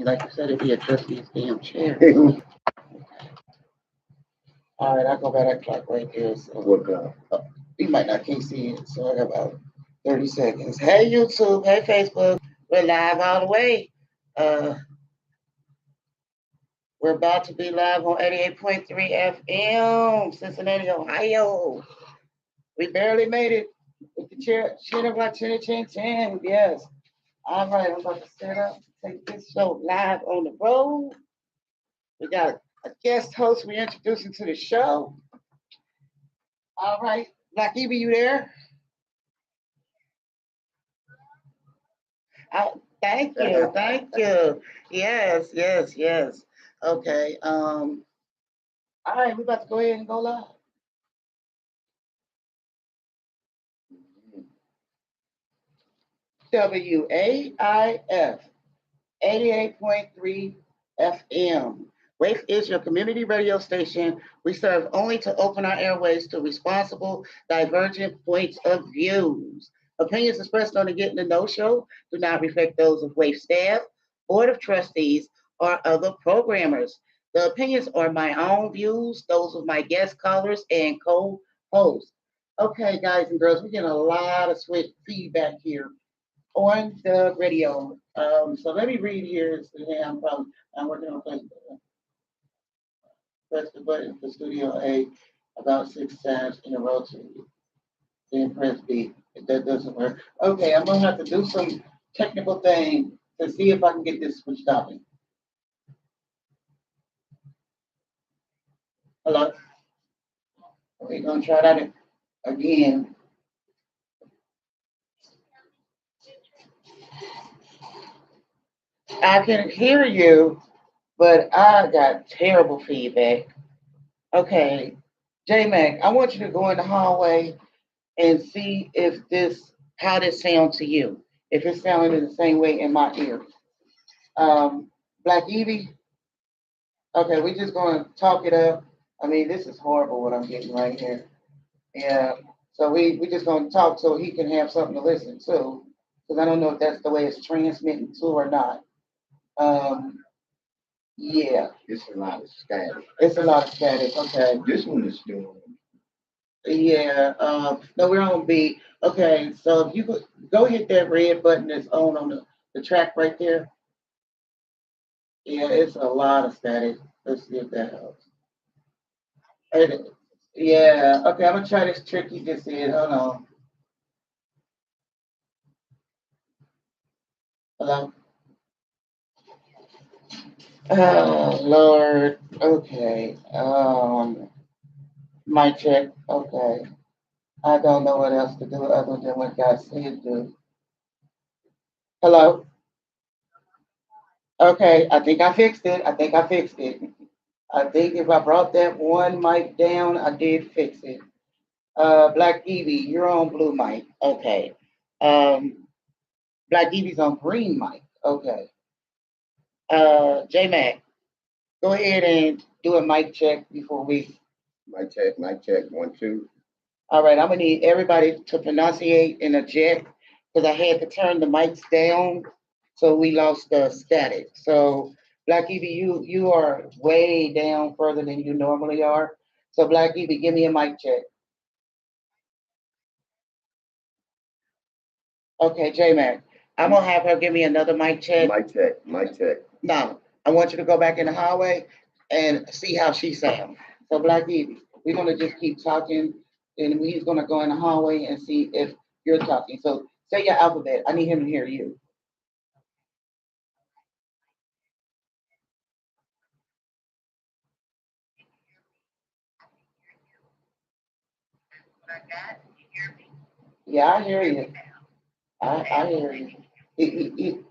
Like you said, if he adjusts these damn chairs. All right, I'll go by that clock right there. So we might not can't see it, so I got about 30 seconds. Hey YouTube, hey Facebook, we're live all the way. We're about to be live on 88.3 FM, Cincinnati, Ohio. We barely made it with the chin of our chin, yes. All right, I'm about to set up, take this show live on the road. We got a guest host we introducing to the show. All right, Black Evie, you there? Thank you. Yes. Okay. All right, we're about to go ahead and go live. WAIF 88.3 FM. WAIF is your community radio station. We serve only to open our airways to responsible, divergent points of views. Opinions expressed on the Getting to Know show do not reflect those of WAIF staff, board of trustees, or other programmers. The opinions are my own views, those of my guest callers and co-hosts. Okay, guys and girls, we're getting a lot of sweet feedback here on the radio. So let me read here. I'm working on Facebook. Press the button for Studio A about 6 times in a row to then press B. If that doesn't work, okay, I'm gonna have to do some technical thing to see if I can get this switched off. Hello. We're gonna try that again. I can hear you, but I got terrible feedback. Okay, J Mac, I want you to go in the hallway and see if how this sounds to you. If it's sounding in the same way in my ear. Black Evie, okay, we're just gonna talk it up. I mean, this is horrible what I'm getting right here. Yeah. So we just gonna talk so he can have something to listen to. Because I don't know if that's the way it's transmitting to or not. Yeah. It's a lot of static. It's a lot of static. Okay. This one is doing. Yeah. No, we're on B. Okay. So if you could go hit that red button that's on the track right there. Yeah, it's a lot of static. Let's see if that helps. Yeah. Okay. I'm gonna try this trick you just said. Hold on. Hello. Oh Lord. Okay. Mic check. Okay. I don't know what else to do other than what God said do. Hello. Okay. I think I fixed it. I think if I brought that one mic down, I did fix it. Black Evie, you're on blue mic. Okay. Um, Black Evie's on green mic. Okay. J Mac, go ahead and do a mic check before we. Mic check, 1, 2. All right, I'm gonna need everybody to pronunciate and eject because I had to turn the mics down, so we lost the static. So Black Evie, you are way down further than you normally are. So Black Evie, give me a mic check. Okay, J Mac, I'm gonna have her give me another mic check. Mic check. No, I want you to go back in the hallway and see how she sounds. So Black Evie, we're gonna just keep talking, and he's gonna go in the hallway and see if you're talking. So say your alphabet. I need him to hear you. Yeah, I hear you. I hear you.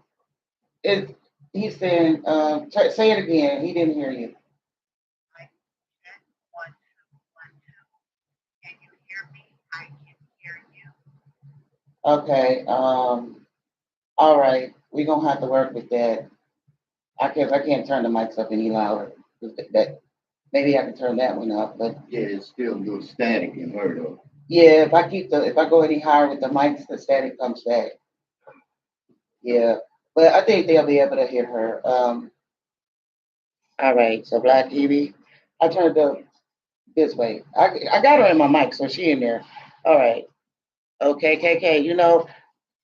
It, he's saying, say it again. He didn't hear you. Okay. All right. We're gonna have to work with that. I can't turn the mics up any louder. That maybe I can turn that one up, but yeah, it's still a little static in her though. Yeah, if I go any higher with the mics, the static comes back. Yeah. but I think they'll be able to hear her. All right, so Black Evie, I turned up this way. I got her in my mic, so she in there. All right. Okay, KK,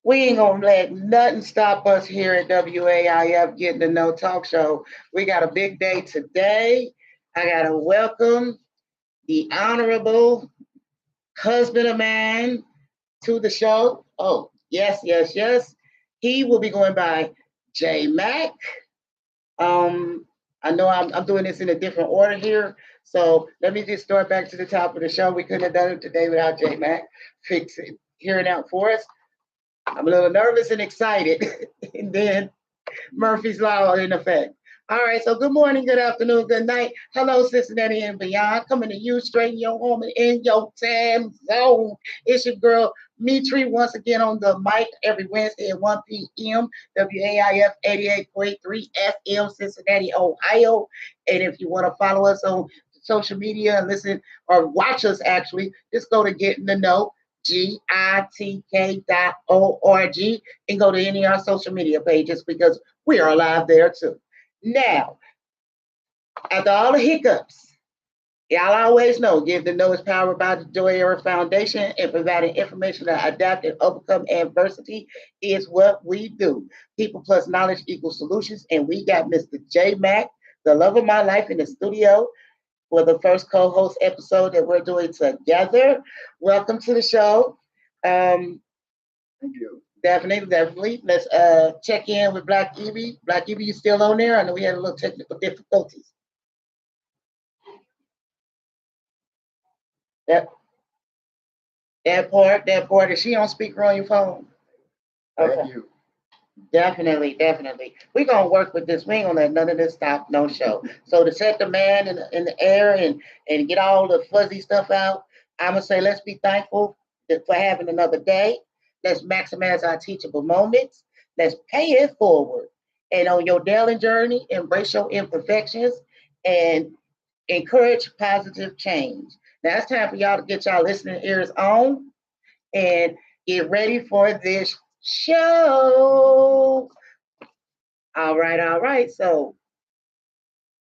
we ain't gonna let nothing stop us here at WAIF Getting to Know Talk Show. We got a big day today. I gotta welcome the honorable husband of mine to the show. Oh, yes, yes, yes. He will be going by J Mac. Um, I know I'm doing this in a different order here. So let me just start back to the top of the show. We couldn't have done it today without J Mac fixing hearing out for us. I'm a little nervous and excited. And then Murphy's Law in effect. All right, so good morning, good afternoon, good night. Hello, Cincinnati and beyond. Coming to you straight in your home and in your time zone. It's your girl, Mitri, once again on the mic every Wednesday at 1 p.m. WAIF 88.3 FM, Cincinnati, Ohio. And if you want to follow us on social media and listen or watch us actually, just go to Getting to Know. GiTK.org and go to any of our social media pages because we are live there too. Now, after all the hiccups, y'all always know Give the Know is powered by the Joy Era Foundation and providing information to adapt and overcome adversity is what we do. People plus knowledge equals solutions, and we got Mr. J Mac, the love of my life, in the studio for the first co-host episode that we're doing together. Welcome to the show. Um, Thank you. Definitely, definitely. Let's check in with Black Evie. Black Evie, you still on there? I know we had a little technical difficulties. That that part. Is she on speaker on your phone? Thank Okay. you. Definitely, definitely. We're gonna work with this. We ain't gonna let none of this stop, no show. So to set the man in the air and get all the fuzzy stuff out, I'm gonna say let's be thankful for having another day. Let's maximize our teachable moments. Let's pay it forward. And on your daily journey, embrace your imperfections and encourage positive change. Now it's time for y'all to get y'all listening ears on and get ready for this show. All right, all right. So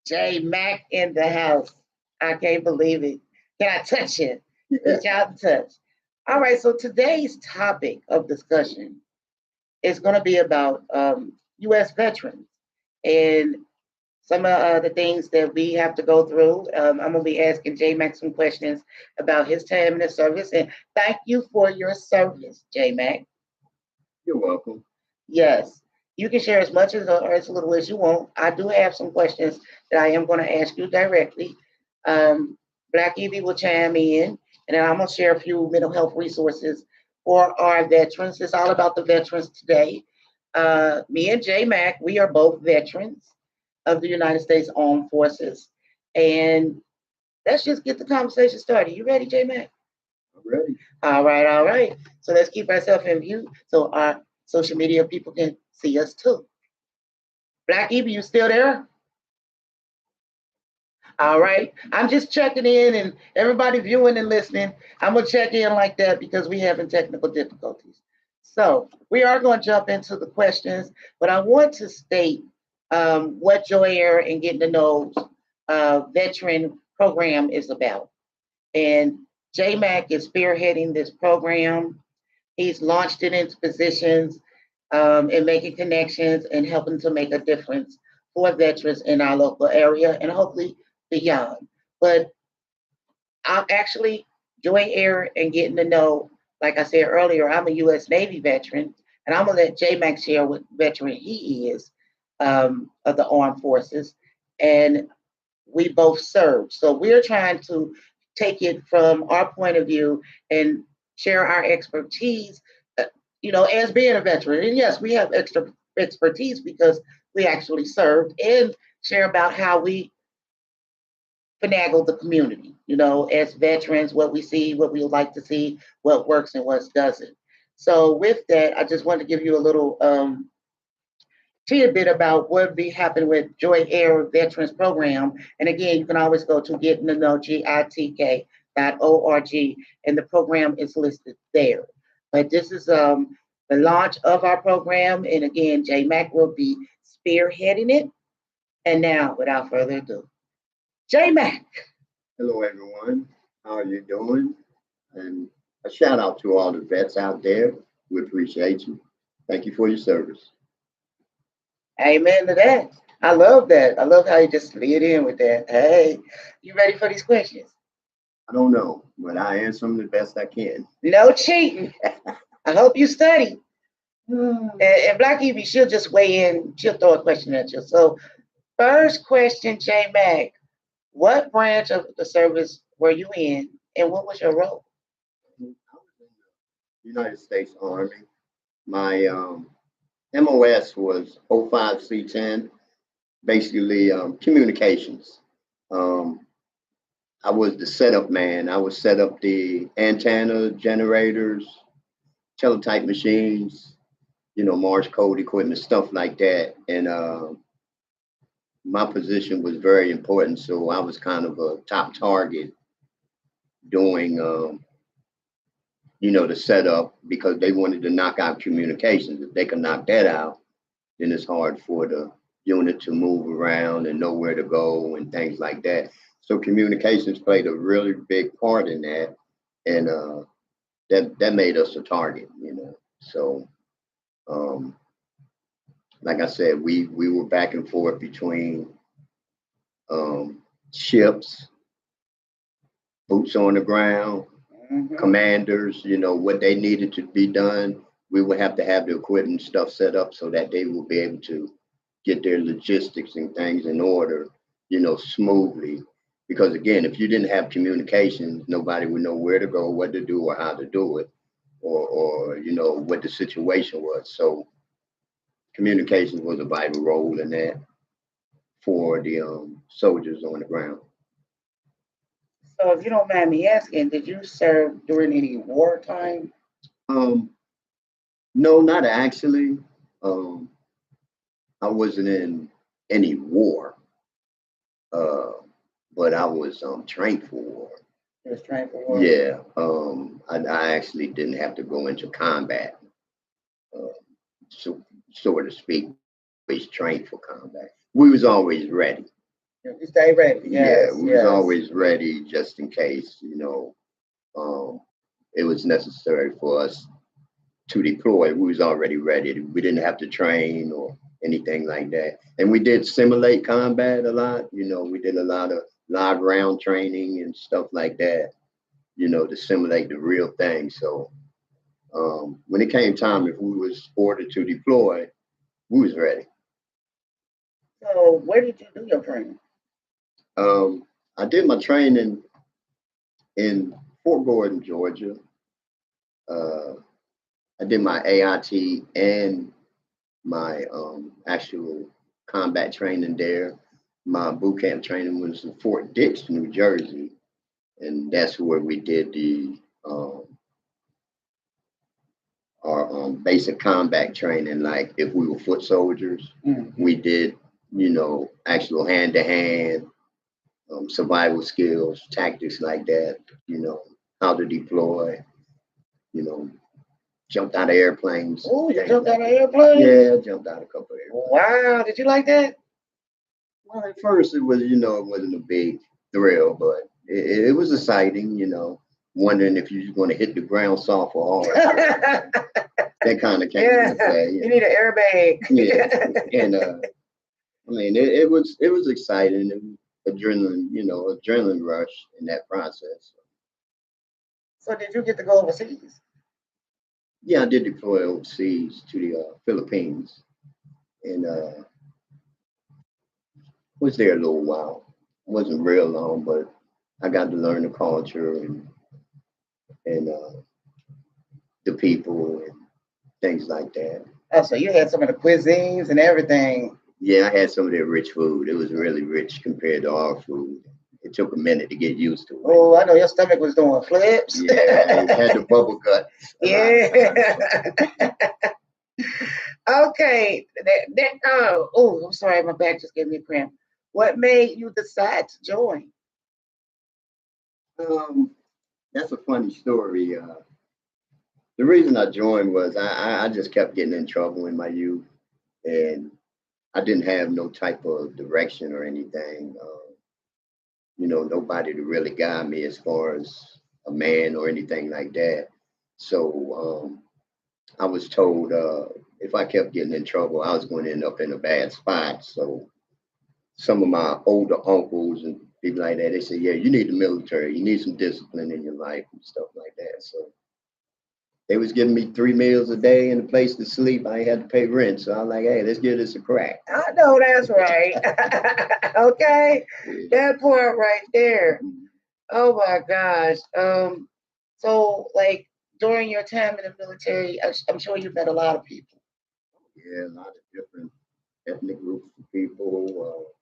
J Mac in the house. I can't believe it. Can I touch it? Reach out and touch. All right. So today's topic of discussion is going to be about U.S. veterans and some of the things that we have to go through. I'm going to be asking J Mac some questions about his time in the service. And thank you for your service, J Mac. You're welcome. Yes, you can share as much as or as little as you want. I do have some questions that I am going to ask you directly. Um, Black Evie will chime in, and then I'm going to share a few mental health resources for our veterans. It's all about the veterans today. Me and J Mac, we are both veterans of the United States Armed Forces, and let's just get the conversation started. You ready, J Mac? I'm ready. All right, all right. So let's keep ourselves in view so our social media people can see us too. Black Evie, you still there? All right. I'm just checking in and everybody viewing and listening. I'm going to check in like that because we having technical difficulties. So we are going to jump into the questions, but I want to state what Joy Air and Getting to Know veteran program is about. And JMAC is spearheading this program. He's launched it into positions and making connections and helping to make a difference for veterans in our local area and hopefully beyond. But I'm actually doing air and getting to know, like I said earlier, I'm a U.S. Navy veteran, and I'm gonna let J Max share what veteran he is of the armed forces, and we both served. So we're trying to take it from our point of view and share our expertise, as being a veteran. And yes, we have extra expertise because we actually served and share about how we finagle the community, as veterans, what we see, what we would like to see, what works and what doesn't. So with that, I just wanted to give you a little tidbit about what be happening with Joy Air Veterans Program. And again, you can always go to Getting to Know GiTK.org, and the program is listed there. But this is the launch of our program. And again, J Mac will be spearheading it. And now, without further ado, J Mac. Hello, everyone. How are you doing? And a shout out to all the vets out there. We appreciate you. Thank you for your service. Amen to that. I love that. I love how you just slid in with that. Hey, you ready for these questions? I don't know, but I answer them the best I can. No cheating. I hope you study. And Black Evie, she'll just weigh in. She'll throw a question at you. So, first question, J Mac. What branch of the service were you in, and what was your role? I was in the United States Army. My MOS was 05C10, basically communications. Um, I was the setup man. I would set up the antenna generators, teletype machines, Morse code equipment, stuff like that. And my position was very important, so I was kind of a top target doing, the setup because they wanted to knock out communications. If they could knock that out, then it's hard for the unit to move around and know where to go and things like that. So communications played a really big part in that, and that made us a target. So, um, like I said, we were back and forth between ships, boots on the ground, commanders, what they needed to be done. We would have to have the equipment stuff set up so that they will be able to get their logistics and things in order, smoothly. Because again, if you didn't have communications, nobody would know where to go, what to do, or how to do it, or what the situation was. So communications was a vital role in that for the soldiers on the ground. So, if you don't mind me asking, did you serve during any wartime? Um, no, not actually. Um, I wasn't in any war, uh, but I was trained for war. You was trained for war? Yeah, I actually didn't have to go into combat, uh, so to speak. Was trained for combat. We was always ready. You stay ready. Yeah, Yes, we was yes. always ready just in case, um, it was necessary for us to deploy. We was already ready. We didn't have to train or anything like that. And we did simulate combat a lot. We did a lot of live round training and stuff like that, to simulate the real thing. So when it came time, if we was ordered to deploy, we was ready. So, where did you do your training? I did my training in Fort Gordon, Georgia. Uh, I did my AIT and my actual combat training there. My boot camp training was in Fort Dix, New Jersey, and that's where we did the our basic combat training. Like if we were foot soldiers, we did actual hand to hand survival skills, tactics like that. How to deploy. You know, jumped out of airplanes. Oh, you jumped out of airplane? Yeah, I jumped out a couple of airplanes. Wow, did you like that? Well, at first it was, it wasn't a big thrill, but it was exciting, wondering if you're going to hit the ground soft or hard. That kind of came into play. You need an airbag. Yeah, and I mean, it was exciting and adrenaline rush in that process. So did you get to go overseas? Yeah, I did deploy overseas to the Philippines, and was there a little while. Wasn't real long, but I got to learn the culture and the people and things like that. Oh, so you had some of the cuisines and everything. Yeah, I had some of their rich food. It was really rich compared to our food. It took a minute to get used to it. Oh, I know your stomach was doing flips. Yeah, it had the bubble gut. Yeah. Okay. I'm sorry, my back just gave me a cramp. What made you decide to join? That's a funny story. The reason I joined was I just kept getting in trouble in my youth, and I didn't have no type of direction or anything. Nobody to really guide me as far as a man or anything like that. So I was told if I kept getting in trouble, I was going to end up in a bad spot. So some of my older uncles and people like that, they said, yeah, you need the military. You need some discipline in your life and stuff like that. So they was giving me 3 meals a day and a place to sleep. I ain't had to pay rent. So I was like, hey, let's give this a crack. I know that's right. Okay. That part right there. Oh my gosh. So like during your time in the military, I'm sure you've met a lot of people. Yeah, a lot of different ethnic groups of people.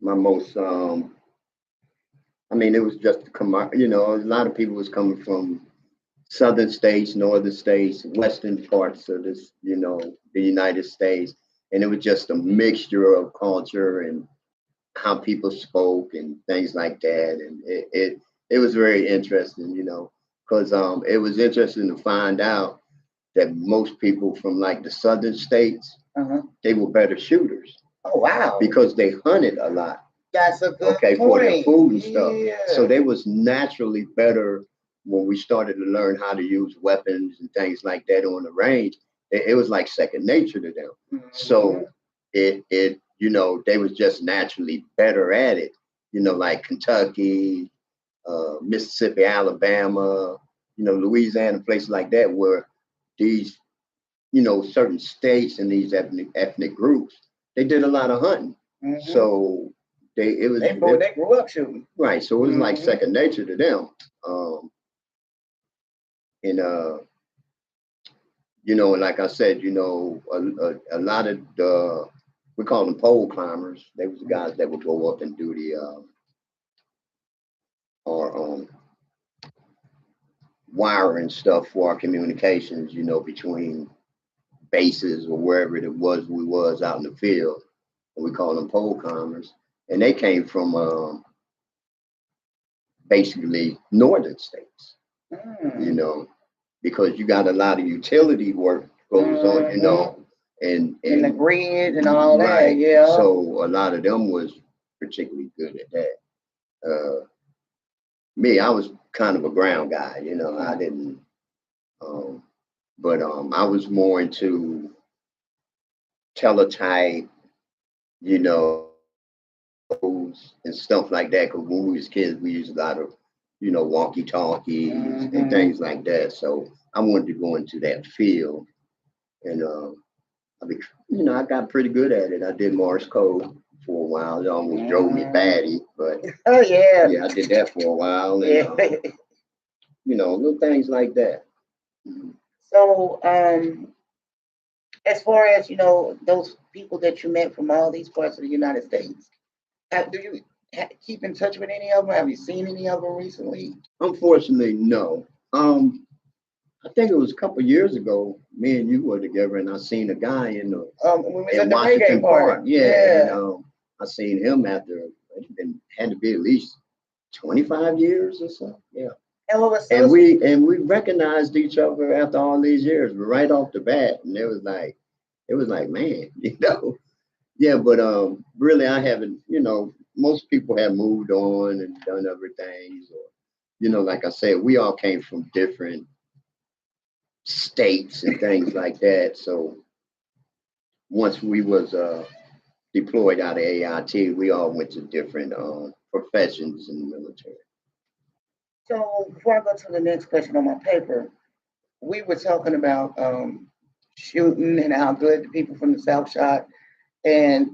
My most, I mean, it was just a lot of people was coming from southern states, northern states, western parts of the United States, and it was just a mixture of culture and how people spoke and things like that, and it was very interesting, because it was interesting to find out that most people from like the southern states, they were better shooters. Oh wow! Because they hunted a lot. That's a good point. For their food and stuff. Yeah. So they was naturally better when we started to learn how to use weapons and things like that on the range. It was like second nature to them. So it they was just naturally better at it. Like Kentucky, Mississippi, Alabama, Louisiana, places like that, where these certain states and these ethnic groups, they did a lot of hunting. So they grew up shooting. Right. So it was like second nature to them. And and like I said, a lot of we call them pole climbers. They was the guys that would go up and do the or wire and stuff for our communications, between bases or wherever it was we was out in the field. And we call them pole climbers. And they came from basically northern states, because you got a lot of utility work goes on, and the grid and all that. Yeah. So a lot of them was particularly good at that. Me, I was kind of a ground guy, I didn't, but I was more into teletype, and stuff like that. Because when we was kids, we used a lot of, walkie talkies and things like that. So I wanted to go into that field, and I got pretty good at it. I did Morse code for a while. It almost drove me batty, but oh yeah, I did that for a while, and little things like that. So as far as those people that you met from all these parts of the United States, do you keep in touch with any of them? Have you seen any of them recently? Unfortunately, no. I think it was a couple of years ago. Me and you were together, and I seen a guy in Washington Park. Yeah. And, I seen him after it had to be at least 25 years or so. Yeah. And we recognized each other after all these years, right off the bat, and it was like, man, Yeah, but really, I haven't. Most people have moved on and done other things, or like I said, we all came from different states and things like that. So once we was deployed out of AIT, we all went to different professions in the military. So before I go to the next question on my paper, we were talking about shooting and how good the people from the South shot. And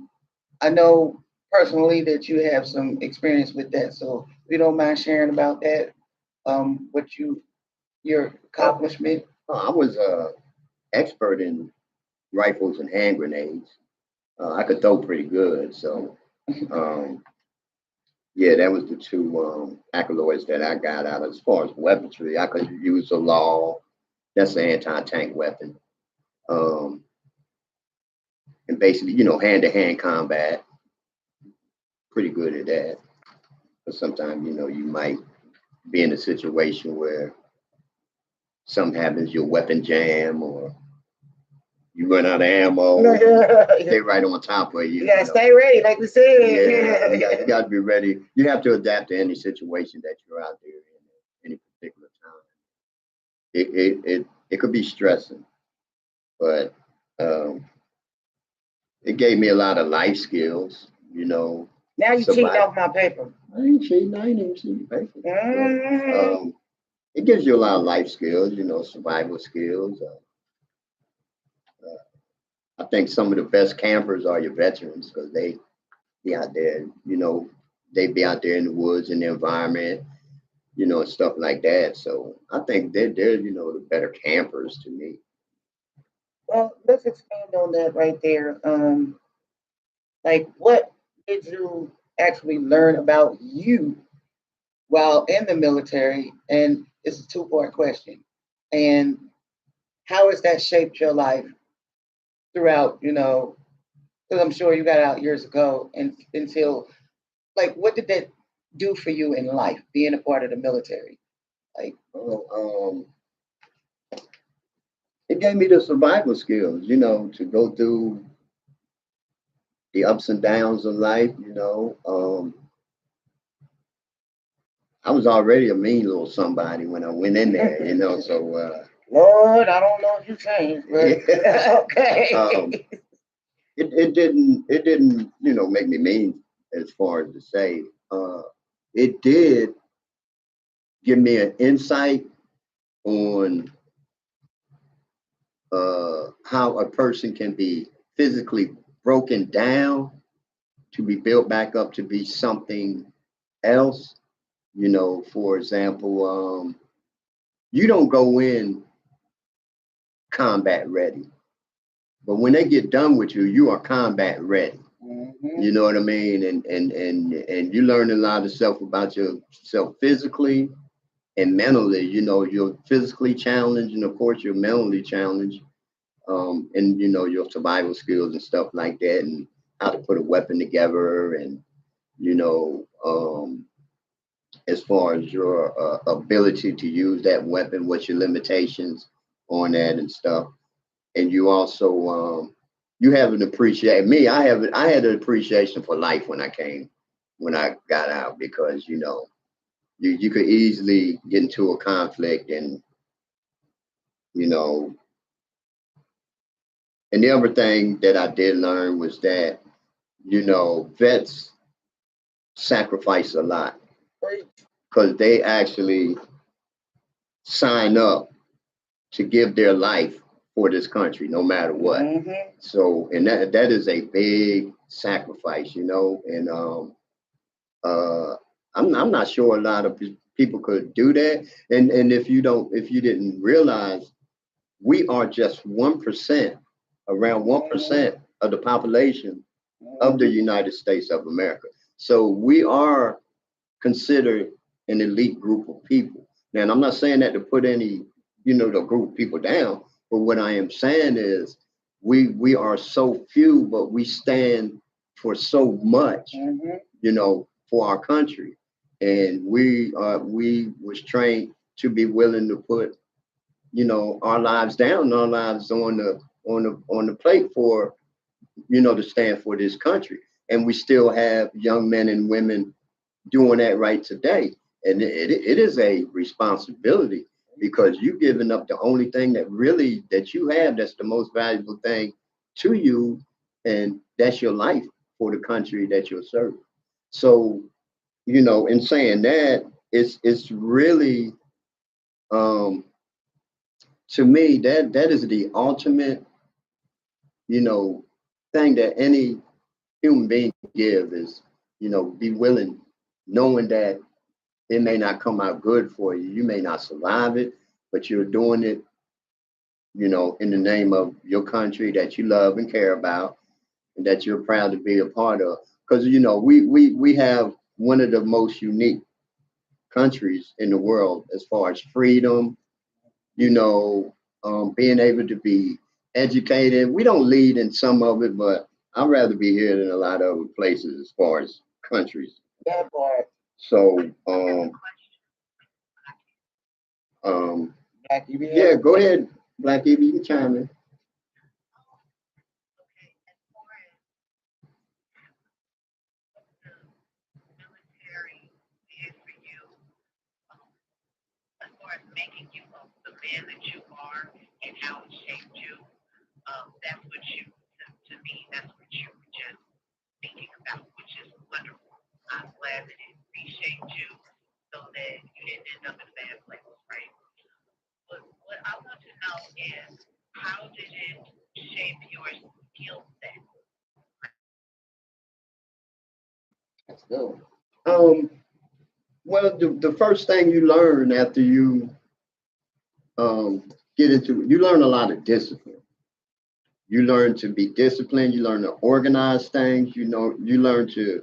I know personally that you have some experience with that. So if you don't mind sharing about that, your accomplishment. I was expert in rifles and hand grenades. I could throw pretty good. So yeah, that was the two accolades that I got out as far as weaponry. I could use a law. That's an anti-tank weapon. And basically, hand-to-hand combat. Pretty good at that. But sometimes, you might be in a situation where something happens, your weapon jam, or you run out of ammo, stay right on top of you. You gotta stay ready, like we said. Yeah, you got to be ready. You have to adapt to any situation that you're out there in any particular time. It could be stressing, but um, it gave me a lot of life skills. Now you cheating off my paper. I ain't cheating. I ain't even cheating paper. But, it gives you a lot of life skills. Survival skills. I think some of the best campers are your veterans because they be out there. They be out there in the woods in the environment. And stuff like that. So I think they're the better campers to me. Well, let's expand on that right there. Like, what did you actually learn about you while in the military? And it's a two-part question. And how has that shaped your life throughout, because I'm sure you got out years ago and until, like, what did that do for you in life, being a part of the military? Like, it gave me the survival skills, to go through the ups and downs of life. I was already a mean little somebody when I went in there, so Lord, I don't know if you changed, but okay. It didn't make me mean as far as to say. It did give me an insight on how a person can be physically broken down to be built back up to be something else. For example, you don't go in combat ready, but when they get done with you, you are combat ready. Mm-hmm. You know what I mean? And you learn a lot of stuff about yourself physically and mentally. You're physically challenged, and of course, you're mentally challenged. And your survival skills and stuff like that, and how to put a weapon together, and as far as your ability to use that weapon, what's your limitations on that and stuff. And you also you have an appreciation. I had an appreciation for life when I got out, because you could easily get into a conflict, and you know and the other thing that I did learn was that vets sacrifice a lot because they actually sign up to give their life for this country, no matter what. Mm-hmm. So, and that is a big sacrifice, and I'm not sure a lot of people could do that. And if you didn't realize, we are just 1%, around 1% of the population of the United States of America. So we are considered an elite group of people. Now, and I'm not saying that to put any, the group of people down, but what I am saying is we are so few, but we stand for so much, for our country. And we was trained to be willing to put, our lives down, our lives on the plate for, to stand for this country. And we still have young men and women doing that right today. And it is a responsibility, because you're giving up the only thing that you have, that's the most valuable thing to you, and that's your life for the country that you're serving. So, in saying that, it's really, to me, that is the ultimate, thing that any human being give is, be willing, knowing that it may not come out good for you. You may not survive it, but you're doing it, in the name of your country that you love and care about, and that you're proud to be a part of. Because, we have one of the most unique countries in the world as far as freedom, being able to be educated. We don't lead in some of it, but I'd rather be here than a lot of other places as far as countries. That part. So, um, Black, you Yeah, go ahead, Black Evie, you can chime in. Making you the man that you are and how it shaped you. That's what you, to me, that's what you were just thinking about, which is wonderful. I'm glad that it reshaped you so that you didn't end up in a bad place, right? But what I want to know is, how did it shape your skill set? That's good. Well, the first thing you learn after you get into, you learn a lot of discipline. You learn to be disciplined. You learn to organize things. You know, you learn to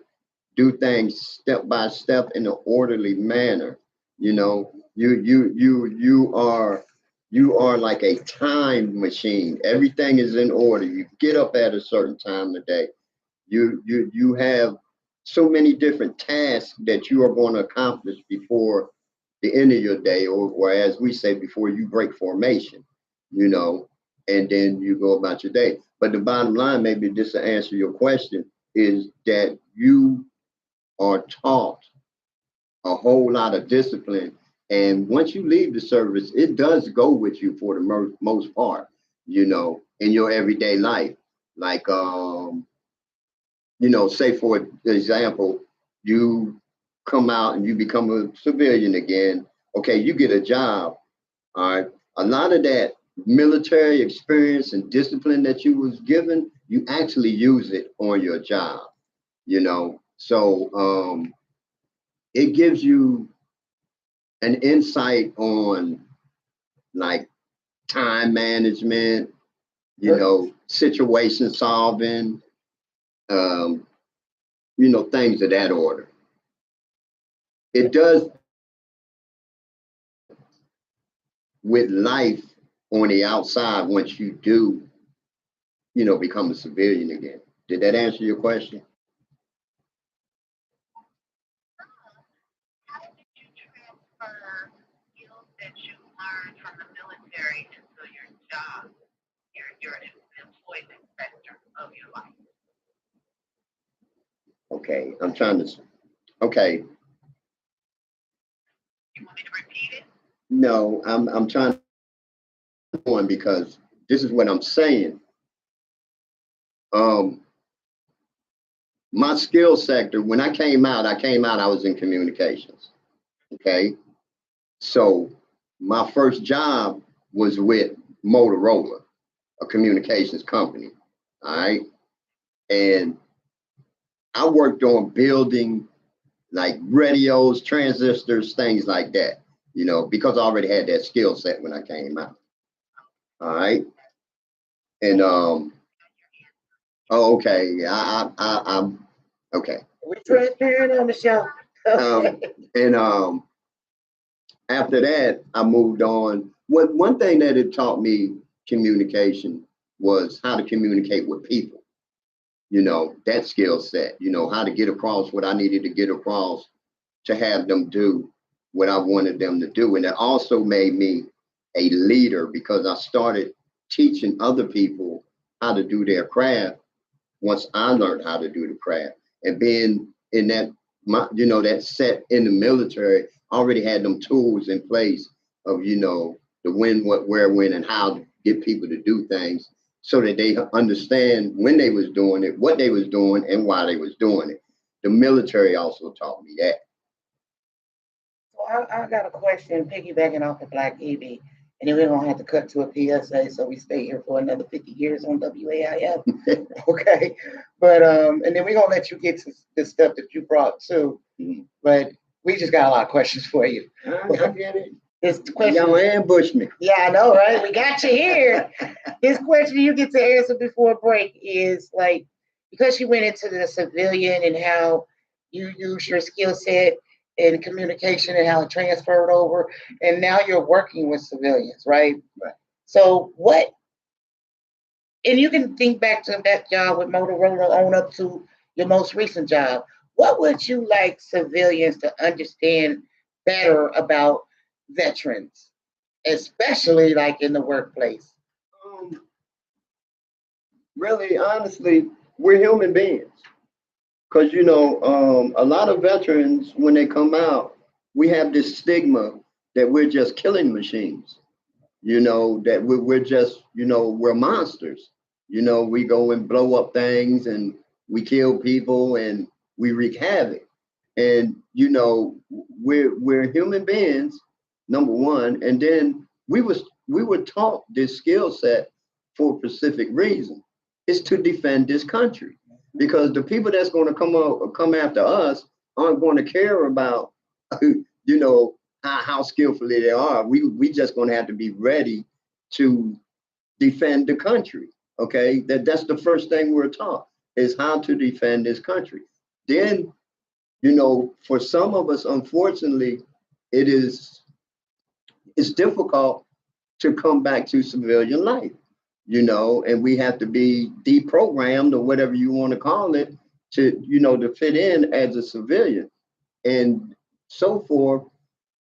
do things step by step in an orderly manner. You know, you are like a time machine. Everything is in order. You get up at a certain time of day. You have so many different tasks that you are going to accomplish before the end of your day, or as we say, before you break formation, you know, and then you go about your day. But the bottom line, maybe just to answer your question, is that you are taught a whole lot of discipline. And once you leave the service, it does go with you for the most part, you know, in your everyday life. Like, you know, say for example, you come out and you become a civilian again. Okay, you get a job. All right. A lot of that military experience and discipline that you was given, you actually use it on your job, you know. So it gives you an insight on like time management, you know, situation solving, um, you know, things of that order. It does with life on the outside once you do, you know, become a civilian again. Did that answer your question? How did you transfer skills that you learned from the military into your job, your employment sector of your life? Okay, I'm trying to. Okay, You want me to repeat it? no, I'm trying to because this is what I'm saying. Um, my skill sector, when I came out, I was in communications. Okay. So my first job was with Motorola, a communications company. All right. And I worked on building like radios, transistors, things like that, you know, because I already had that skill set when I came out. All right. And oh, okay. I'm okay. We're transparent on the show. Um, and after that, I moved on. One thing that it taught me communication was how to communicate with people. You know, that skill set, you know, how to get across what I needed to get across to have them do what I wanted them to do. And it also made me a leader because I started teaching other people how to do their craft once I learned how to do the craft. And being in that, you know, that set in the military, I already had them tools in place of, you know, the when, what, where, when, and how to get people to do things so that they understand when they was doing it, what they was doing, and why they was doing it. The military also taught me that. So I got a question piggybacking off of Black Evie, and then we're gonna have to cut to a PSA so we stay here for another 50 years on WAIF. Okay. But and then we're gonna let you get to the stuff that you brought too. But we just got a lot of questions for you. I get it. This question, Y'all ambush me. yeah, I know, right? We got you here. This question you get to answer before break is like, because you went into the civilian and how you use your skill set in communication and how it transferred over, and now you're working with civilians, right? Right. So what, and you can think back to that job with Motorola on up to your most recent job. What would you like civilians to understand better about veterans? especially like in the workplace? Um, really, honestly, we're human beings. Because, a lot of veterans, when they come out, we have this stigma that we're just killing machines, that we're just, we're monsters. We go and blow up things and we kill people and we wreak havoc. And, we're human beings, number one. And then we were taught this skill set for a specific reason. It's to defend this country, because the people that's going to come after us aren't going to care about how skillfully they are. We just going to have to be ready to defend the country. Okay, that's the first thing we're taught, is how to defend this country. Then, for some of us, unfortunately, it is it's difficult to come back to civilian life, and we have to be deprogrammed, or whatever you want to call it, to fit in as a civilian and so forth.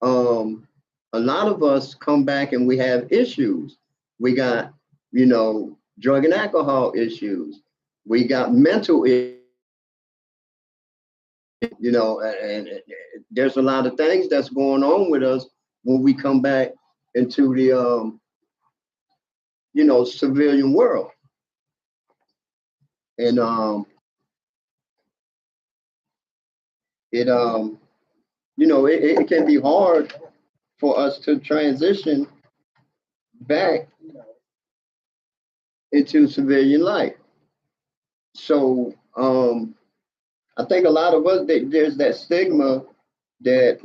A lot of us come back and we have issues. We got, drug and alcohol issues. We got mental issues, and there's a lot of things that's going on with us when we come back into the, civilian world. And it it can be hard for us to transition back into civilian life. So I think a lot of us, there's that stigma that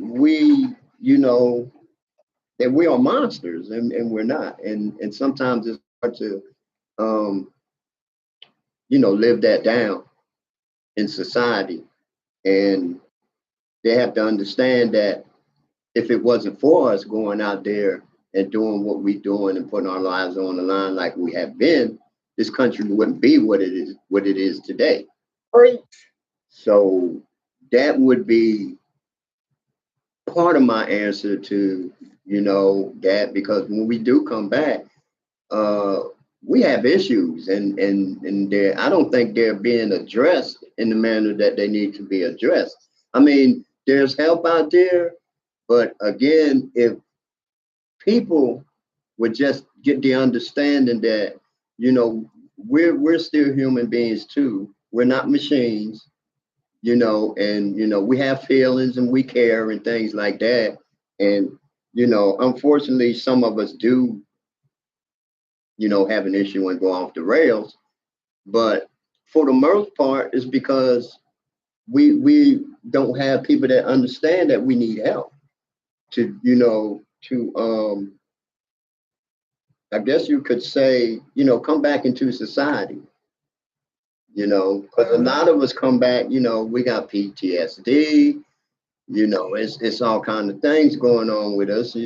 you know, that we are monsters, and we're not. And sometimes it's hard to um, live that down in society. And they have to understand that if it wasn't for us going out there and doing what we're doing and putting our lives on the line like we have been, this country wouldn't be what it is today. Preach. So that would be part of my answer to, that, because when we do come back, uh, we have issues, and I don't think they're being addressed in the manner that they need to be addressed. I mean, there's help out there, but again, if people would just get the understanding that, we're still human beings too. We're not machines, and we have feelings and we care and things like that. And unfortunately, some of us do, have an issue and go off the rails. But for the most part, it's because we don't have people that understand that we need help to, I guess you could say, come back into society, because a lot of us come back, we got PTSD, it's all kind of things going on with us, we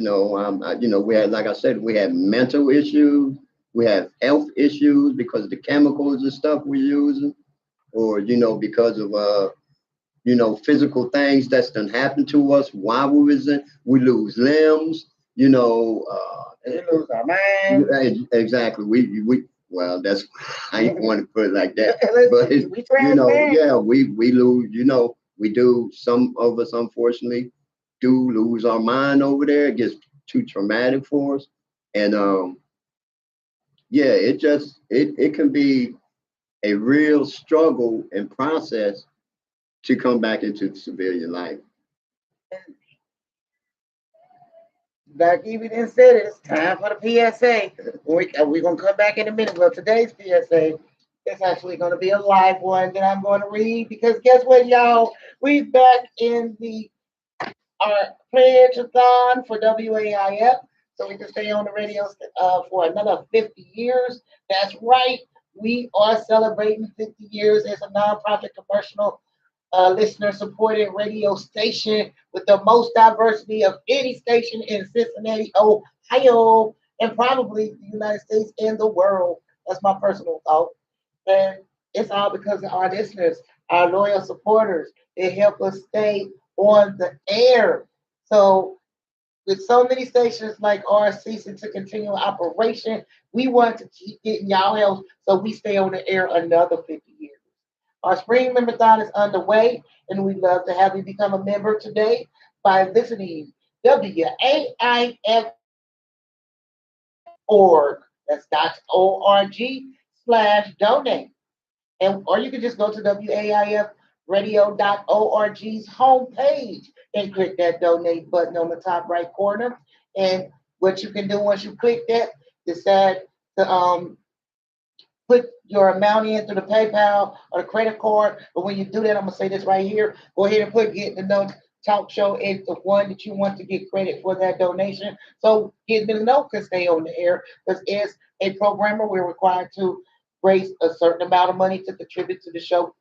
had, like I said, we have mental issues, we have health issues because of the chemicals and stuff we're using, or, because of, physical things that's done happened to us while we lose limbs, We lose our mind. exactly. We well, that's I didn't want to put it like that, but Listen, we transparent. yeah, we lose. We do. Some of us, unfortunately, do lose our mind over there. It gets too traumatic for us, and yeah, it can be a real struggle and process to come back into civilian life. Like even said, it's time for the PSA. We're going to come back in a minute. Well, today's PSA is actually going to be a live one that I'm going to read, because guess what, y'all? We back in the our pledge-a-thon for WAIF, so we can stay on the radio for another 50 years. That's right. We are celebrating 50 years as a nonprofit commercial listener supported radio station with the most diversity of any station in Cincinnati, Ohio, and probably the United States and the world. That's my personal thought. And it's all because of our listeners, our loyal supporters. They help us stay on the air. So with so many stations like ours ceasing to continue operation, we want to keep getting y'all help so we stay on the air another 50 years. Our spring memberthon is underway, and we'd love to have you become a member today by visiting WAIF.org. That's .org/donate. And or you can just go to waifradio.org's homepage and click that donate button on the top right corner. And what you can do once you click that, decide to put your amount in through the PayPal or the credit card. But when you do that, I'm gonna say this right here. Go ahead and put Get the Know Talk Show as the one that you want to get credit for that donation. So Get the Know can stay on the air because as a programmer, we're required to raise a certain amount of money to contribute to the show.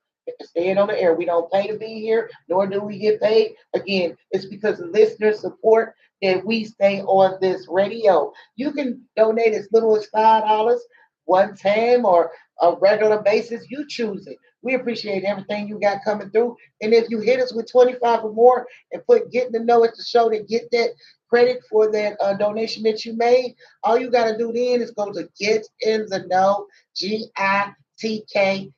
Staying on the air. We don't pay to be here, nor do we get paid. Again, it's because of listener support that we stay on this radio. You can donate as little as $5 one time or a regular basis. You choose it. We appreciate everything you got coming through. And if you hit us with 25 or more and put Getting to Know at the show to get that credit for that donation that you made, all you got to do then is go to Get in the Know, GiTK.org,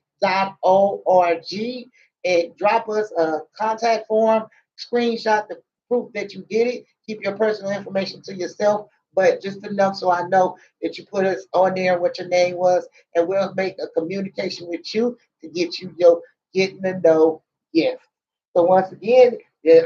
and drop us a contact form, screenshot the proof that you did it. Keep your personal information to yourself, but just enough so I know that you put us on there what your name was, and we'll make a communication with you to get you your Getting to Know gift. So once again,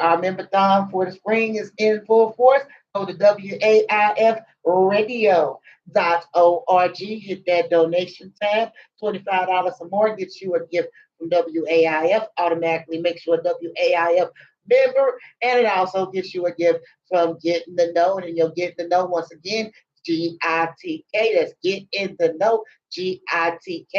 our member-thon for the spring is in full force. Go to waifradio.org, hit that donation tab. $25 or more gets you a gift from WAIF. Automatically makes you a WAIF member, and it also gives you a gift from Getting the Know, and you'll get the know once again. GiTK. That's Get in the Know. GiTK.org.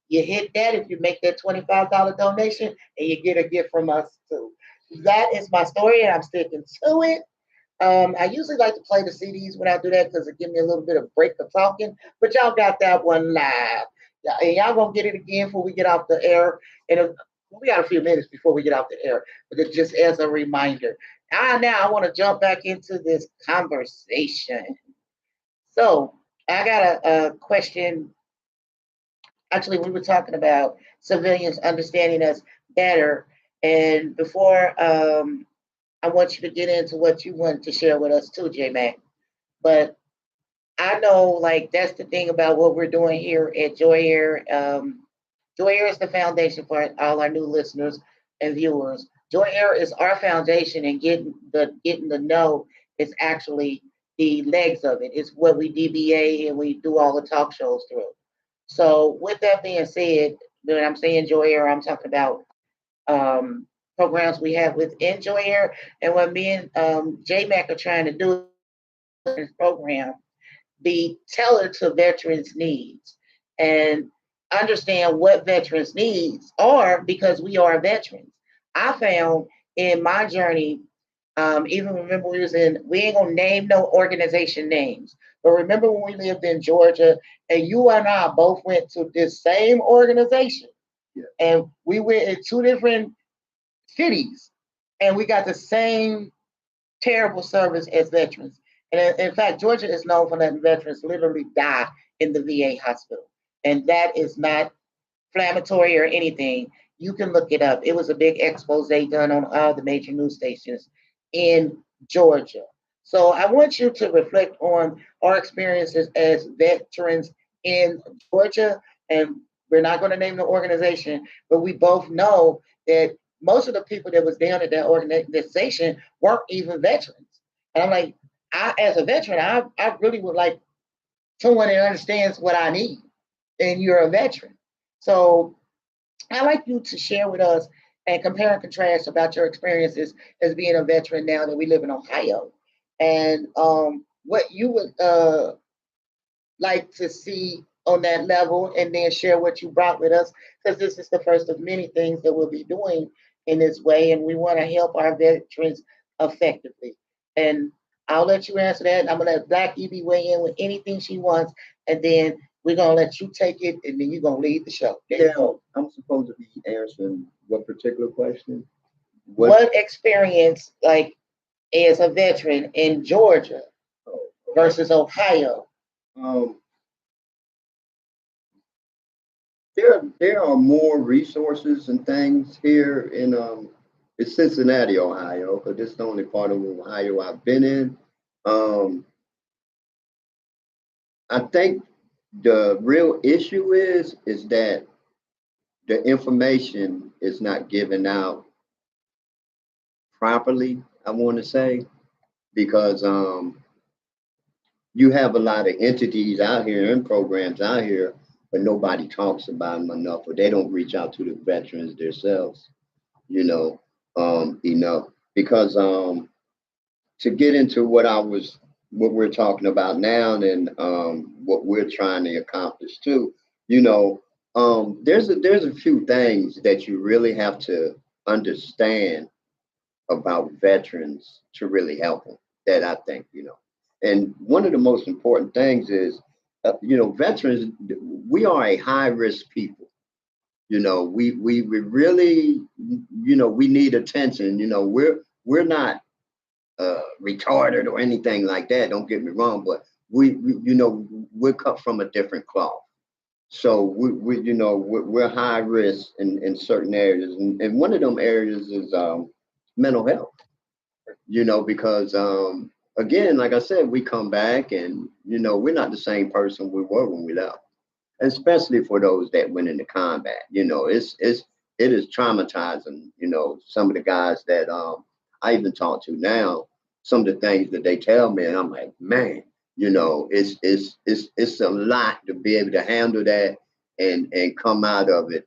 You hit that if you make that $25 donation, and you get a gift from us too. That is my story, and I'm sticking to it. I usually like to play the CDs when I do that because it gives me a little bit of break for talking, but y'all got that one live. Yeah, and y'all gonna get it again before we get off the air. And we got a few minutes before we get off the air, but it just as a reminder. Now I want to jump back into this conversation. So I got a question. Actually, we were talking about civilians understanding us better. And before I want you to get into what you wanted to share with us too, J Mac. But I know, like, that's the thing about what we're doing here at Joy Air. Joy Air is the foundation for all our new listeners and viewers. Joy Air is our foundation, and getting the know is actually the legs of it. It's what we DBA and we do all the talk shows through. So, with that being said, when I'm saying Joy Air, I'm talking about programs we have within Joy Air, and what me and J Mac are trying to do in this program be tailored to veterans' needs and understand what veterans' needs are because we are veterans. I found in my journey, even remember we ain't gonna name no organization names, but remember when we lived in Georgia and you and I both went to this same organization, yeah, and we went in two different cities and we got the same terrible service as veterans. And in fact, Georgia is known for letting veterans literally die in the VA hospital. And that is not inflammatory or anything. You can look it up. It was a big expose done on all the major news stations in Georgia. So I want you to reflect on our experiences as veterans in Georgia. And we're not going to name the organization, but we both know that most of the people that was down at that organization weren't even veterans. And I'm like, as a veteran, I really would like someone that understands what I need. And you're a veteran. So I'd like you to share with us and compare and contrast about your experiences as being a veteran now that we live in Ohio. And what you would like to see on that level, and then share what you brought with us, because this is the first of many things that we'll be doing in this way, and we want to help our veterans effectively. And I'll let you answer that. I'm gonna let Black Evie weigh in with anything she wants, and then we're gonna let you take it, and then you're gonna lead the show. Yeah, I'm supposed to be answering what particular question? What experience, like as a veteran in Georgia versus Ohio? Um, there are more resources and things here in it's Cincinnati, Ohio, because this is the only part of Ohio I've been in. Um, I think the real issue is that the information is not given out properly, I want to say, because you have a lot of entities out here and programs out here, but nobody talks about them enough, or they don't reach out to the veterans themselves, you know, enough. Because to get into what we're talking about now, and what we're trying to accomplish too, you know, there's a few things that you really have to understand about veterans to really help them. That I think, and one of the most important things is, veterans. We are a high risk people. We really, we need attention. We're not retarded or anything like that. Don't get me wrong, but we're cut from a different cloth. So we're high risk in certain areas, and one of them areas is mental health. Because again, like I said, we come back and we're not the same person we were when we left, especially for those that went into combat. It is traumatizing. Some of the guys that I even talk to now, some of the things that they tell me, and I'm like, man, it's a lot to be able to handle that and come out of it.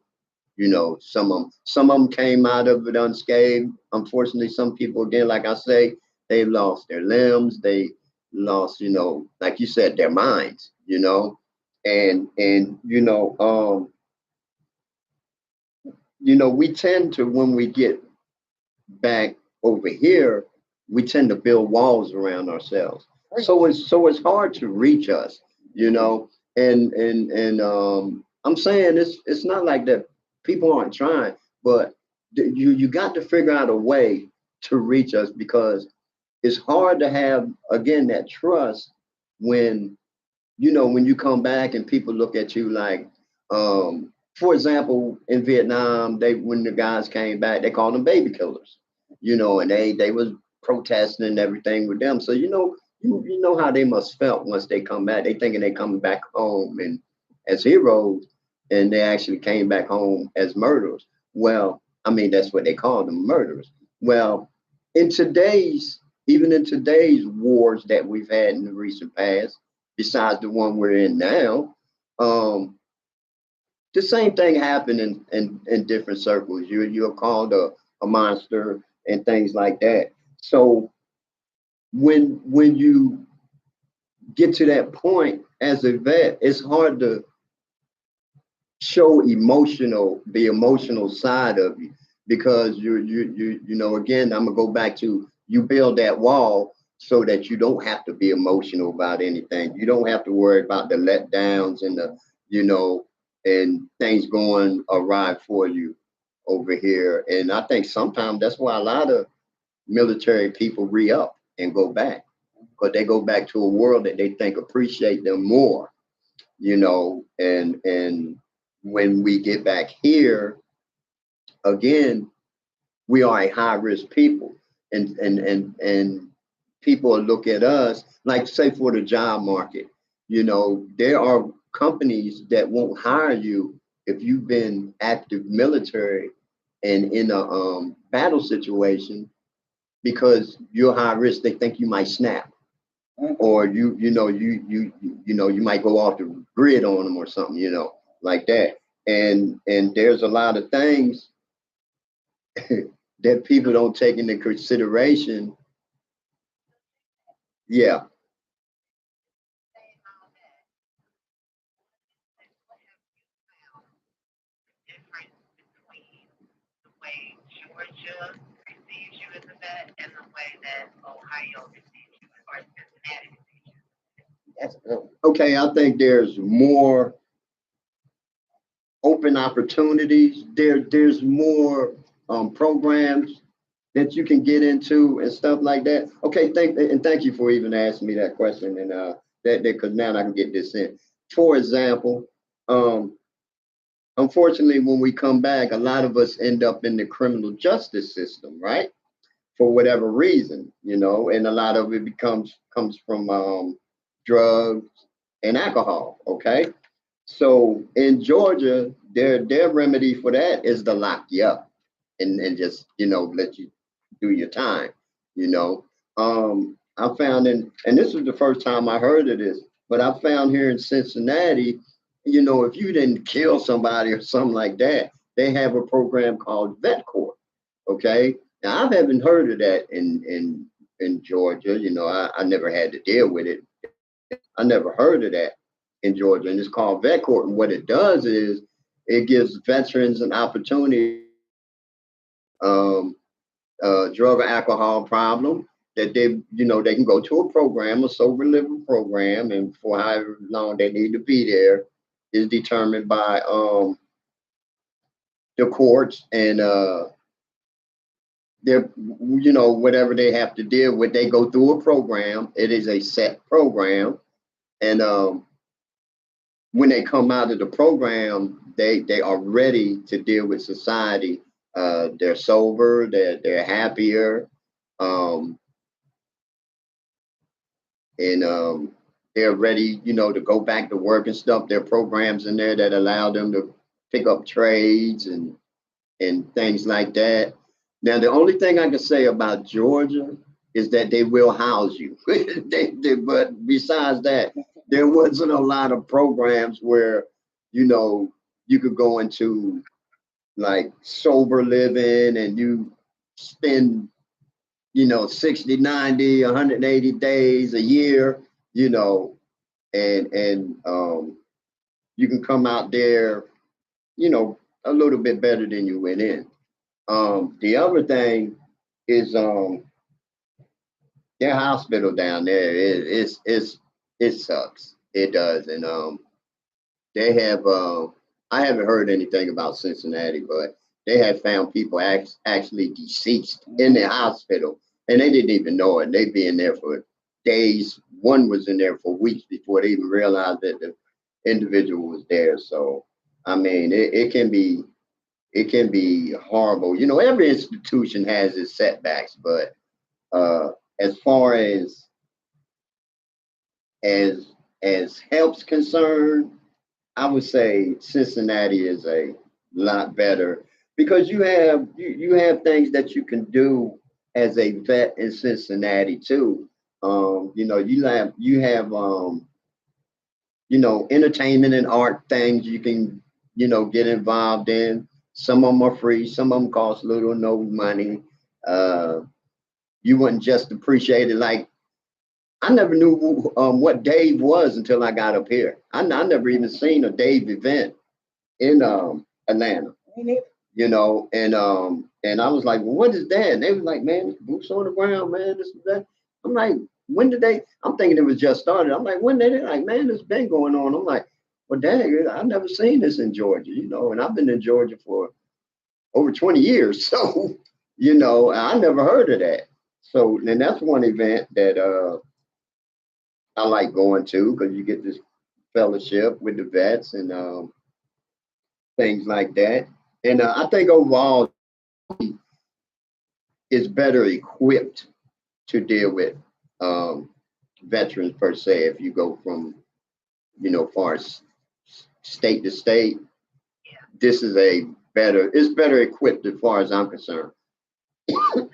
Some of them came out of it unscathed. Unfortunately, some people, again, like I say, they lost their limbs. They lost, like you said, their minds. And we tend to, when we get back over here, we tend to build walls around ourselves. So it's hard to reach us, and I'm saying it's not like that people aren't trying, but you got to figure out a way to reach us, because it's hard to have, again, that trust when when you come back and people look at you like, for example, in Vietnam, when the guys came back, they called them baby killers, and they was protesting and everything with them. So you know how they must felt once they come back. They thinking they coming back home and as heroes, and they actually came back home as murderers. Well, I mean, that's what they call them, murderers. Well, in today's even in today's wars that we've had in the recent past, besides the one we're in now, um, the same thing happened in different circles. You're called a monster and things like that. So when you get to that point as a vet, it's hard to show the emotional side of you, because again, I'm gonna go back to, you build that wall so that you don't have to be emotional about anything. You don't have to worry about the letdowns and you know and things going awry for you over here. And I think sometimes that's why a lot of military people re-up and go back, because they go back to a world that they think appreciate them more, and when we get back here again, we are a high risk people, and people look at us like, say, for the job market. There are companies that won't hire you if you've been active military and in a battle situation, because you're high risk. They think you might snap, or you might go off the grid on them or something, like that. And there's a lot of things that people don't take into consideration. Yeah. Difference between the way Georgia receives you as a vet and the way that Ohio receives you, or Cincinnati receives you? That's good. Okay, I think there's more open opportunities. There's more programs that you can get into and stuff like that? Okay, thank you for even asking me that question, and that because now I can get this in. For example, um, unfortunately, when we come back, a lot of us end up in the criminal justice system, right? For whatever reason, and a lot of it comes from drugs and alcohol. Okay, so in Georgia, their remedy for that is to lock you up and just let you do your time. You know, I found and this was the first time I heard of this, but I found here in Cincinnati, if you didn't kill somebody or something like that, they have a program called vet court. Okay, now I haven't heard of that in Georgia. I never had to deal with it. I never heard of that in Georgia, and it's called vet court. And what it does is it gives veterans an opportunity, um, drug or alcohol problem, that they can go to a program, a sober living program, and for however long they need to be there is determined by the courts, and they're whatever they have to deal with, they go through a program. It is a set program, and when they come out of the program, they are ready to deal with society. They're sober, they're happier, um, and they're ready, to go back to work and stuff. There are programs in there that allow them to pick up trades and things like that. Now, the only thing I can say about Georgia is that they will house you. But besides that, there wasn't a lot of programs where, you could go into like sober living and you spend, 60, 90, 180 days a year, and you can come out there, a little bit better than you went in. The other thing is their hospital down there it sucks. It does, and they have I haven't heard anything about Cincinnati, but they have found people actually deceased in the hospital, and they didn't even know it. They'd been there for days. One was in there for weeks before they even realized that the individual was there. So I mean, it can be horrible. Every institution has its setbacks, but as far as as help's concerned, I would say Cincinnati is a lot better because you have things that you can do as a vet in Cincinnati too. You have entertainment and art things you can get involved in. Some of them are free, some of them cost little or no money. Uh, you wouldn't just appreciate it. Like, I never knew what Dave was until I got up here. I never even seen a Dave event in Atlanta, and I was like, well, what is that? And they was like, man, it's boots on the ground, man, this is that. I'm like, when did they? I'm thinking it was just started. I'm like, when did it? Like, man, it's been going on. I'm like, well, dang, I've never seen this in Georgia, and I've been in Georgia for over 20 years, so I never heard of that. So, and that's one event that I like going to because you get this fellowship with the vets and things like that. And I think overall is better equipped to deal with um, veterans per se. If you go from far as state to state, this is it's better equipped as far as I'm concerned. They don't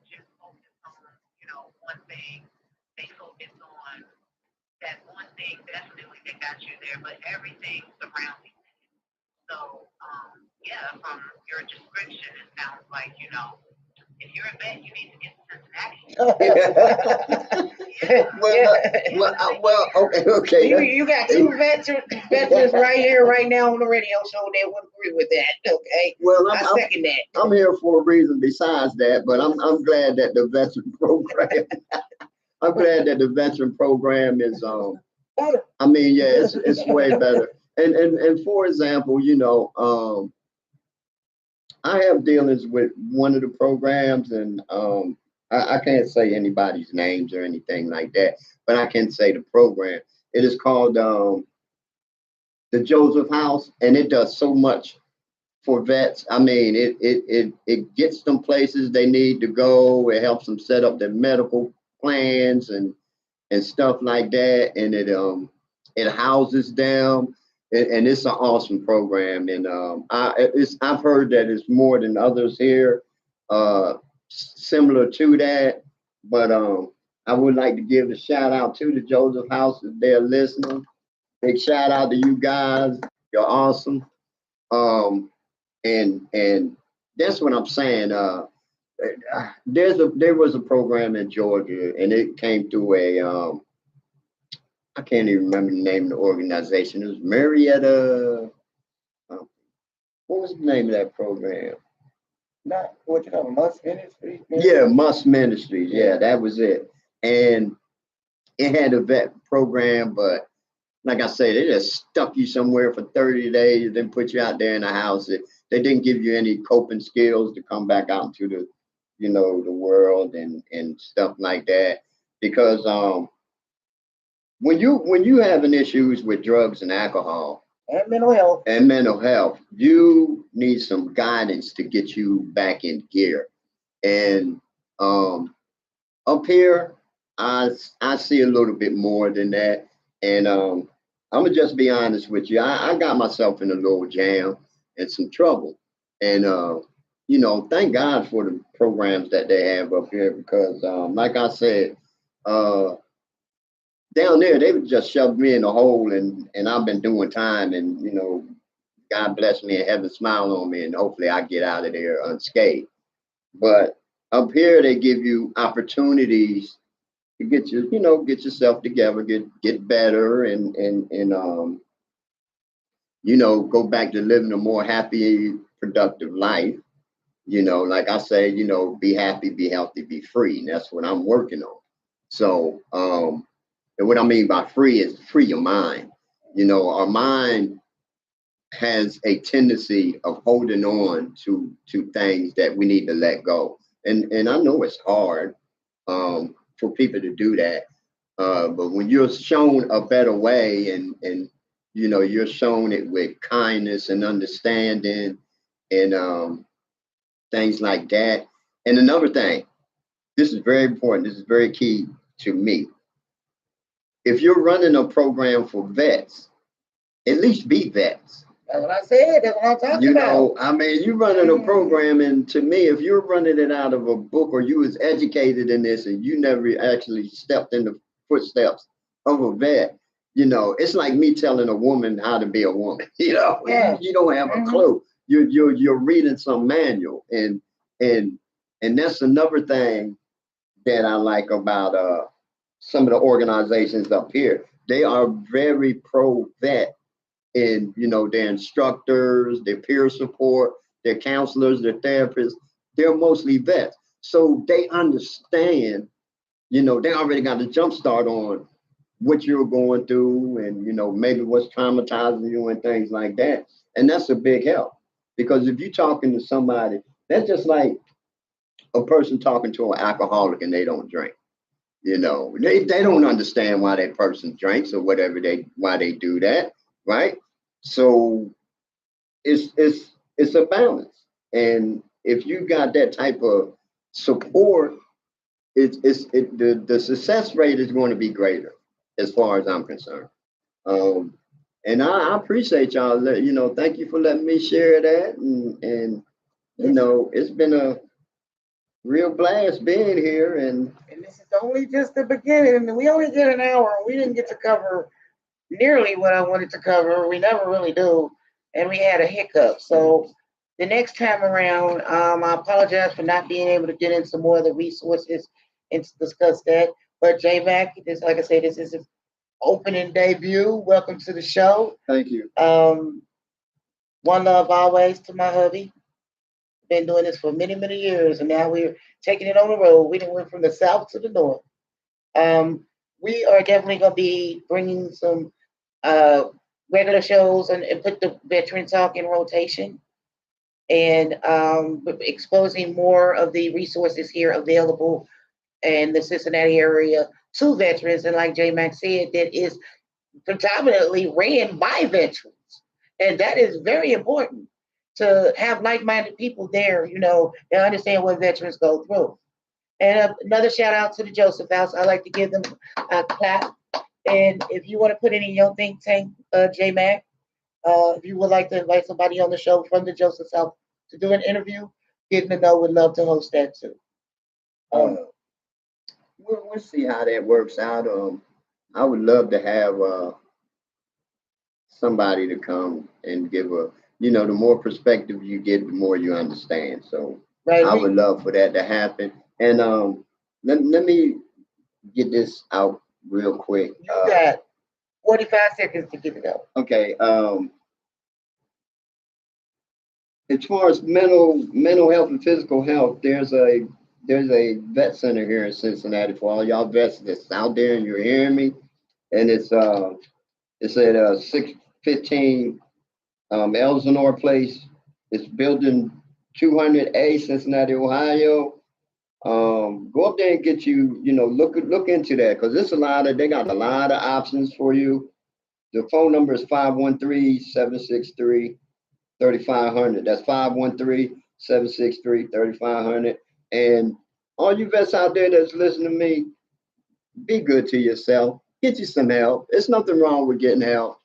just focus on, one thing. They focus on that one thing definitely that got you there, but everything surrounding it. So, yeah, from your description, it sounds like, if you're a vet, you need to get to Cincinnati. Yeah. Well, okay. You got two veterans right here, right now on the radio show that would agree with that. Okay. Well, I second that. I'm here for a reason besides that, but I'm glad that the veteran program. I'm glad that the veteran program is I mean, yeah, it's way better. And for example, I have dealings with one of the programs, and I can't say anybody's names or anything like that, but I can say the program. It is called the Joseph House, and it does so much for vets. I mean, it gets them places they need to go. It helps them set up their medical plans and stuff like that, and it houses them, and it's an awesome program. And I've heard that it's more than others here, similar to that. But I would like to give a shout out to the Joseph House if they're listening. Big shout out to you guys. You're awesome. Um, and that's what I'm saying. There was a program in Georgia, and it came through a I can't even remember the name of the organization. It was Marietta. Uh, what was the name of that program? Not what you call Must Ministry. Yeah, Must Ministries. Yeah, that was it. And it had a vet program, but like I said, they just stuck you somewhere for 30 days, then put you out there in the house. They didn't give you any coping skills to come back out into the world and stuff like that. Because when you having issues with drugs and alcohol and mental health, you need some guidance to get you back in gear. And up here, I see a little bit more than that. And I'm gonna just be honest with you. I got myself in a little jam and some trouble. And thank God for the programs that they have up here because, like I said, uh, down there they would just shove me in a hole, and I've been doing time, and God bless me and heaven smile on me, and hopefully I get out of there unscathed. But up here they give you opportunities to get yourself together, get better, and go back to living a more happy, productive life. Like I say, be happy, be healthy, be free. And that's what I'm working on. So, and what I mean by free is free your mind. Our mind has a tendency of holding on to things that we need to let go. And I know it's hard for people to do that. But when you're shown a better way and you're shown it with kindness and understanding and things like that. And another thing, this is very important. This is very key to me. If you're running a program for vets, at least be vets. That's what I said. That's what I'm talking about. I mean, you running a program, and to me, if you're running it out of a book or you was educated in this and you never actually stepped in the footsteps of a vet, it's like me telling a woman how to be a woman. Yeah. You don't have a clue. You're reading some manual, and that's another thing that I like about some of the organizations up here. They are very pro vet in their instructors, their peer support, their counselors, their therapists. They're mostly vets, so they understand. They already got a jump start on what you're going through, and maybe what's traumatizing you and things like that. And that's a big help because if you're talking to somebody, that's just like a person talking to an alcoholic and they don't drink. They don't understand why that person drinks or why they do that, right? So it's a balance, and if you got that type of support, the success rate is going to be greater, as far as I'm concerned. Um, and I appreciate y'all. Thank you for letting me share that, and it's been a real blast being here, and this is only just the beginning. We only get an hour. We didn't get to cover nearly what I wanted to cover. We never really do, and we had a hiccup. So the next time around, I apologize for not being able to get into more of the resources and to discuss that. But J Mac, this, like I said, this is his opening debut. Welcome to the show. thank you. One love always to my hubby. Been doing this for many, many years, and now we're taking it on the road. We done went from the south to the north. Um, we are definitely going to be bringing some regular shows and put the veteran talk in rotation and exposing more of the resources here available in the Cincinnati area to veterans. And like J Mac said, that is predominantly ran by veterans. And that is very important to have like minded people there, that understand what veterans go through. And another shout out to the Joseph House. I like to give them a clap. And if you want to put any in your think tank, J Mac, if you would like to invite somebody on the show from the Joseph House to do an interview, Getting to Know would love to host that too. Uh, we'll see how that works out. I would love to have somebody to come and give the more perspective you get, the more you understand. So Right, I would love for that to happen. And let me get this out real quick. You got 45 seconds to get it out. Okay. As far as mental health and physical health, there's a vet center here in Cincinnati for all y'all vets that's out there and you're hearing me. And it's at 615 Elsinore Place. It's building 200A, Cincinnati, Ohio. Go up there and get look into that because they got a lot of options for you. The phone number is 513-763-3500. That's 513-763-3500. And all you vets out there that's listening to me, be good to yourself. Get you some help. There's nothing wrong with getting help.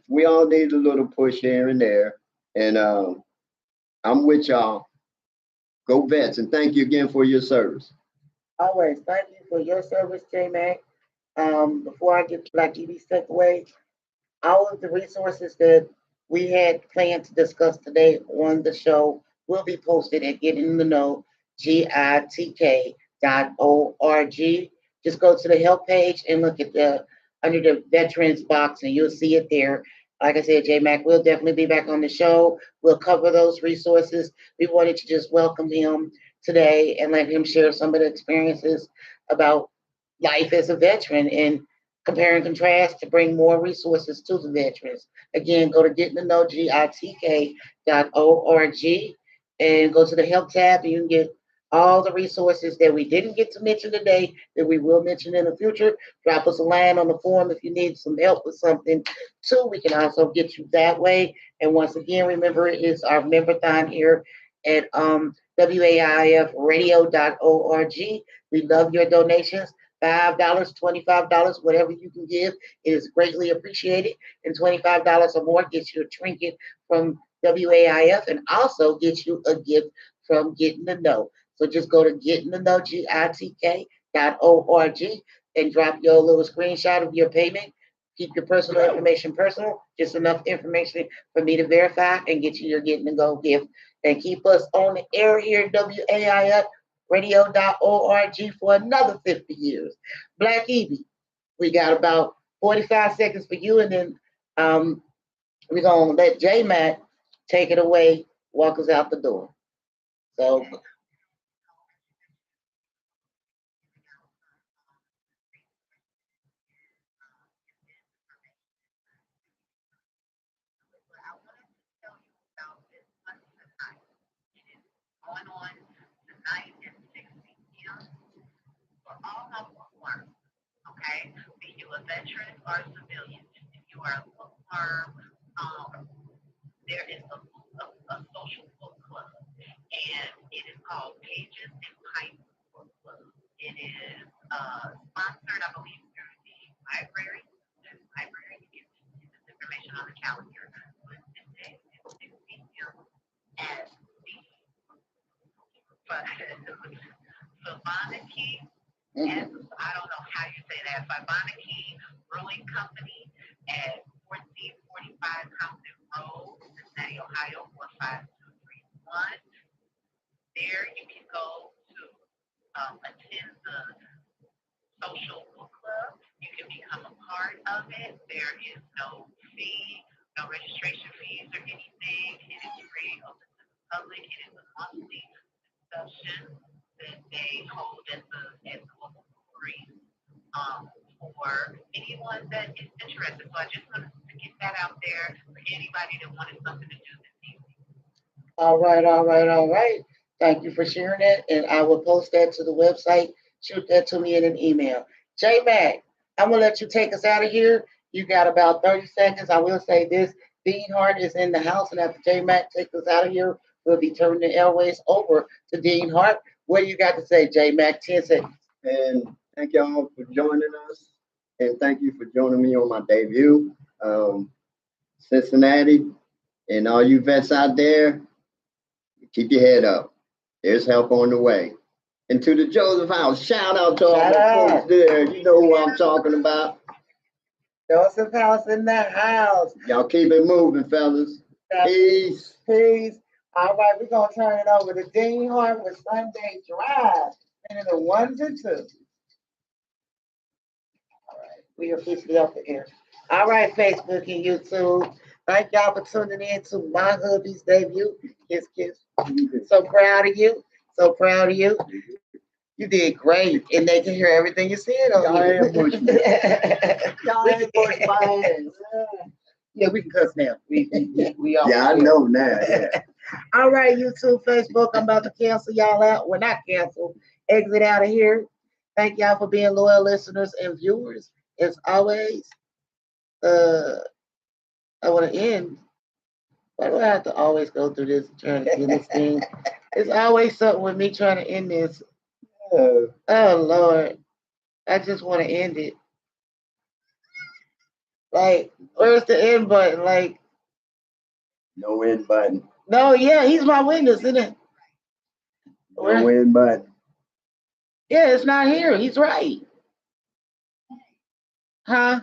We all need a little push here and there. And I'm with y'all. Go vets, and thank you again for your service. Always. Thank you for your service, J Mac. Before I get Black EB step away, all of the resources that we had planned to discuss today on the show will be posted at Get in the Know, GiTK.org. Just go to the help page and look at the under the veterans box and you'll see it there. Like I said, J Mac will definitely be back on the show. We'll cover those resources. We wanted to just welcome him today and let him share some of the experiences about life as a veteran and compare and contrast to bring more resources to the veterans. Again, go to getting to know GiTK.org and go to the help tab and you can get all the resources that we didn't get to mention today that we will mention in the future. Drop us a line on the forum if you need some help with something too. We can also get you that way. And once again, remember it is our member time here at waifradio.org. We love your donations. $5, $25, whatever you can give is greatly appreciated. And $25 or more gets you a trinket from WAIF and also gets you a gift from Getting to Know. So just go to Getting to Know, GiTK.org, and drop your little screenshot of your payment. Keep your personal information personal, just enough information for me to verify and get you your Getting to Go gift. And keep us on the air here, WAIF radio.org for another 50 years. Black Evie, we got about 45 seconds for you, and then we're going to let J Mac take it away, walk us out the door. So, Going on tonight at 6 p.m. for all my bookworms. Okay? Be you a veteran or a civilian. If you are a bookworm, there is a social book club, and it is called Pages and Pipes Book Club. It is sponsored, I believe, through the library. The library, you can see this information on the calendar. But this day at 6 p.m. at the Sabanaki, and I don't know how you say that, Sabanaki Brewing Company at 1445 Compton Road, Cincinnati, Ohio, 45231. There you can go to attend the social book club. You can become a part of it. There is no fee, no registration fees or anything. It is free, open to the public. It is a monthly discussion that they hold at the local brewery. for anyone that is interested. So I just wanted to get that out there for anybody that wanted something to do this evening. All right, all right, all right. Thank you for sharing that, and I will post that to the website. Shoot that to me in an email. J Mac, I'm gonna let you take us out of here. You got about 30 seconds. I will say this: Dean Hart is in the house, and after J Mac takes us out of here, we'll be turning the airways over to Dean Hart. What do you got to say, J Mac? 10 seconds. And thank y'all for joining us. And thank you for joining me on my debut. Cincinnati, and all you vets out there, keep your head up. There's help on the way. And to the Joseph House, shout out to all Shout the out. folks there. You know who I'm talking about. Joseph House in the house. Y'all keep it moving, fellas. Peace. Peace. All right, we're gonna turn it over to Dean Hart with Sunday Drive, and the 1s and 2s. All right, we officially off the air. All right, Facebook and YouTube. Thank y'all for tuning in to my hubby's debut. Kiss, kiss. So proud of you. So proud of you. You did great, and they can hear everything you said on Y'all here. ambushed me. Y'all ambushed my ass. Yeah, we can cuss now. We all Yeah, I know now. Yeah. All right, YouTube, Facebook, I'm about to cancel y'all out. Well, not cancel, exit out of here. Thank y'all for being loyal listeners and viewers. As always, I want to end. Why do I have to always go through this trying to end this thing? It's always something with me trying to end this. Oh, Lord. I just want to end it. Like, where's the end button? Like, No end button. no, yeah, he's my witness, isn't it? No end button. Yeah, it's not here. He's right. Huh?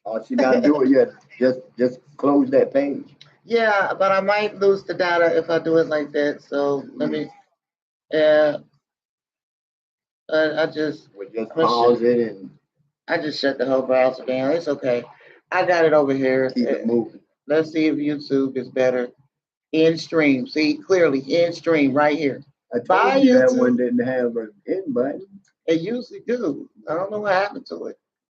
All you gotta do is just close that page. Yeah, but I might lose the data if I do it like that. So let me, yeah, I just, We just pause it and I just shut the whole browser down. It's okay. I got it over here. keep it moving. Let's see if YouTube is better. In stream. See, clearly in stream right here. I told Bye, you that YouTube. one didn't have an end button. It usually do. I don't know what happened to it.